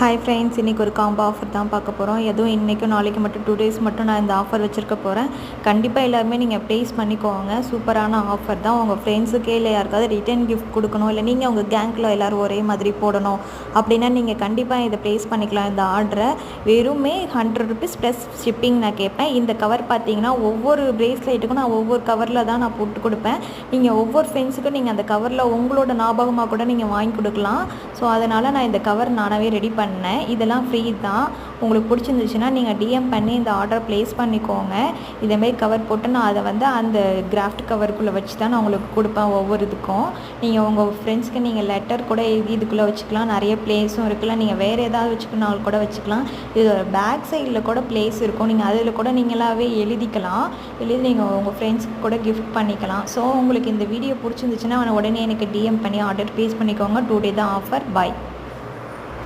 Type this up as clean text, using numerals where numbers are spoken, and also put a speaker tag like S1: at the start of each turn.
S1: Hi friends, இன்றைக்கி ஒரு combo offer தான் பார்க்க போகிறோம். எதுவும் இன்றைக்கும் நாளைக்கு மட்டும் 2 டேஸ் மட்டும் நான் இந்த ஆஃபர் வச்சுருக்க போகிறேன். கண்டிப்பாக எல்லாருமே நீங்கள் ப்ளேஸ் பண்ணிக்கோங்க. சூப்பரான ஆஃபர் தான். உங்கள் ஃப்ரெண்ட்ஸுக்கே இல்லை யாருக்காவது ரிட்டர்ன் கிஃப்ட் கொடுக்கணும், இல்லை நீங்கள் உங்கள் கேங்கில் எல்லோரும் ஒரே மாதிரி போடணும் அப்படின்னா நீங்கள் கண்டிப்பாக இதை ப்ளேஸ் பண்ணிக்கலாம். இந்த ஆர்டரை வெறுமே ₹100 ப்ளஸ் ஷிப்பிங் நான் கேட்பேன். இந்த கவர் பார்த்தீங்கன்னா ஒவ்வொரு ப்ரேஸ்லெட்டுக்கும் நான் ஒவ்வொரு கவரில் தான் நான் போட்டு கொடுப்பேன். நீங்கள் ஒவ்வொரு ஃப்ரெண்ட்ஸுக்கும் நீங்கள் அந்த கவரில் உங்களோட ஞாபகமாக கூட நீங்கள் வாங்கி கொடுக்கலாம். ஸோ அதனால் நான் இந்த கவர் நானாகவே ரெடி பண்ணேன். இதெல்லாம் ஃப்ரீ தான். உங்களுக்கு பிடிச்சிருந்துச்சுன்னா நீங்கள் டிஎம் பண்ணி இந்த ஆர்டர் ப்ளேஸ் பண்ணிக்கோங்க. இதேமாரி கவர் போட்டு நான் அதை அந்த கிராஃப்ட் கவருக்குள்ளே வச்சு தான் நான் உங்களுக்கு கொடுப்பேன். ஒவ்வொரு இதுக்கும் நீங்கள் உங்கள் ஃப்ரெண்ட்ஸ்க்கு நீங்கள் லெட்டர் கூட எழுதி இதுக்குள்ளே வச்சுக்கலாம். நிறைய ப்ளேஸும் இருக்குல்ல, நீங்கள் வேறு ஏதாவது வச்சுக்கணும் கூட வச்சுக்கலாம். இது ஒரு பேக் சைடில் கூட ப்ளேஸ் இருக்கும். நீங்கள் அதில் கூட நீங்களாகவே எழுதிக்கலாம். எழுதி நீங்கள் உங்கள் ஃப்ரெண்ட்ஸ்க்கு கூட கிஃப்ட் பண்ணிக்கலாம். ஸோ உங்களுக்கு இந்த வீடியோ பிடிச்சிருந்துச்சுன்னா உடனே எனக்கு டிஎம் பண்ணி ஆர்டர் ப்ளேஸ் பண்ணிக்கோங்க. 2 டே தான் ஆஃபர். பாய்.